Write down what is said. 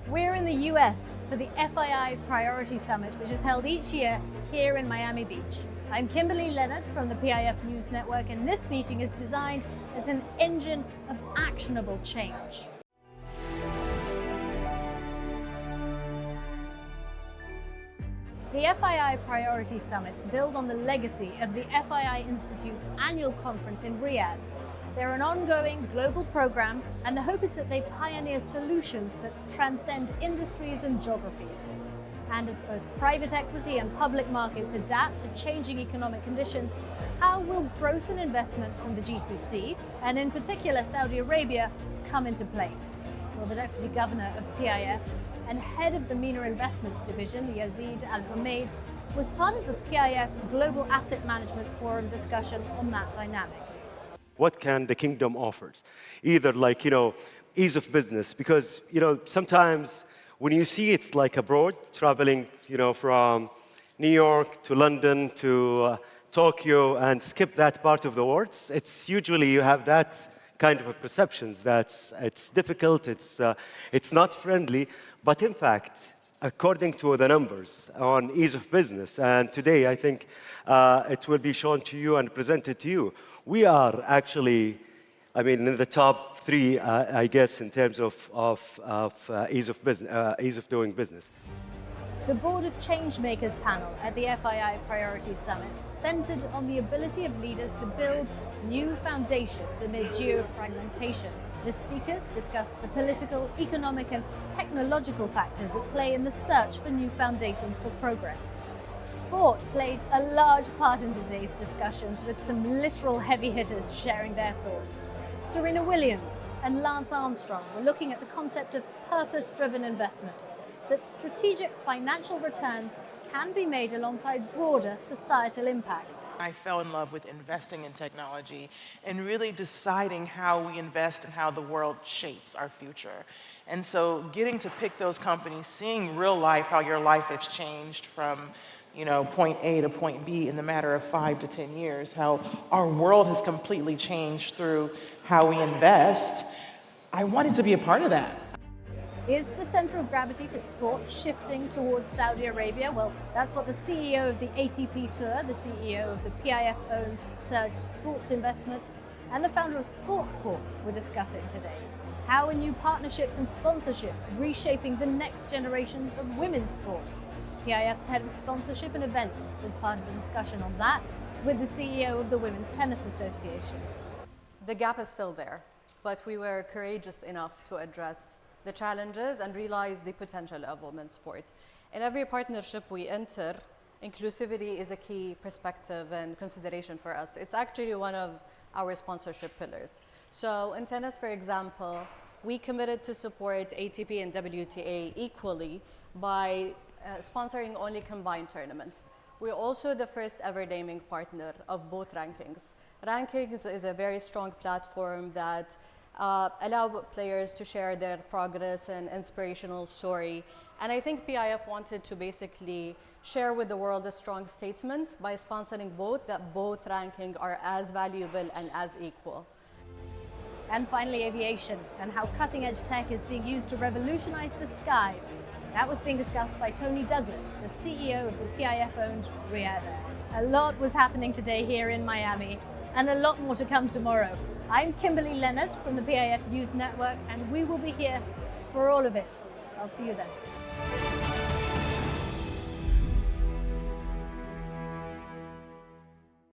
We're in the US for the FII Priority Summit, which is held each year here in Miami Beach. I'm Kimberly Leonard from the PIF News Network, and this meeting is designed as an engine of actionable change. The FII Priority Summits build on the legacy of the FII Institute's annual conference in Riyadh. They're an ongoing global program, and the hope is that they pioneer solutions that transcend industries and geographies. And as both private equity and public markets adapt to changing economic conditions, how will growth and investment from the GCC, and in particular Saudi Arabia, come into play? Well, the Deputy Governor of PIF and head of the MENA Investments Division, Yazid Al-Humaid, was part of the PIF Global Asset Management Forum discussion on that dynamic. What can the kingdom offer? Either ease of business, because sometimes when you see it like abroad, traveling from New York to London to Tokyo and skip that part of the world, it's usually you have that kind of a perception that it's difficult, it's not friendly. But in fact, according to the numbers on ease of business, and today I think it will be shown to you and presented to you, we are actually, in the top three, I guess, in terms of ease of doing business. The Board of Changemakers panel at the FII Priority Summit centered on the ability of leaders to build new foundations amid geo-fragmentation. The speakers discussed the political, economic, and technological factors at play in the search for new foundations for progress. Sport played a large part in today's discussions, with some literal heavy hitters sharing their thoughts. Serena Williams and Lance Armstrong were looking at the concept of purpose-driven investment, that strategic financial returns can be made alongside broader societal impact. I fell in love with investing in technology and really deciding how we invest and how the world shapes our future. And so getting to pick those companies, seeing real life, how your life has changed from point A to point B in the matter of 5 to 10 years, how our world has completely changed through how we invest, I wanted to be a part of that. Is the center of gravity for sport shifting towards Saudi Arabia? Well, that's what the CEO of the ATP Tour, the CEO of the PIF-owned Surge Sports Investment, and the founder of Sports Corp were discussing today. How are new partnerships and sponsorships reshaping the next generation of women's sport? PIF's head of sponsorship and events was part of a discussion on that with the CEO of the Women's Tennis Association. The gap is still there, but we were courageous enough to address the challenges and realize the potential of women's sport. In every partnership we enter, inclusivity is a key perspective and consideration for us. It's actually one of our sponsorship pillars. So in tennis, for example, we committed to support ATP and WTA equally by sponsoring only combined tournaments. We're also the first ever naming partner of both rankings. Rankings is a very strong platform that allow players to share their progress and inspirational story. And I think PIF wanted to basically share with the world a strong statement by sponsoring both, that both rankings are as valuable and as equal. And finally, aviation, and how cutting-edge tech is being used to revolutionize the skies. That was being discussed by Tony Douglas, the CEO of the PIF-owned Riyadh Air. A lot was happening today here in Miami, and a lot more to come tomorrow. I'm Kimberly Leonard from the PIF News Network, and we will be here for all of it. I'll see you then.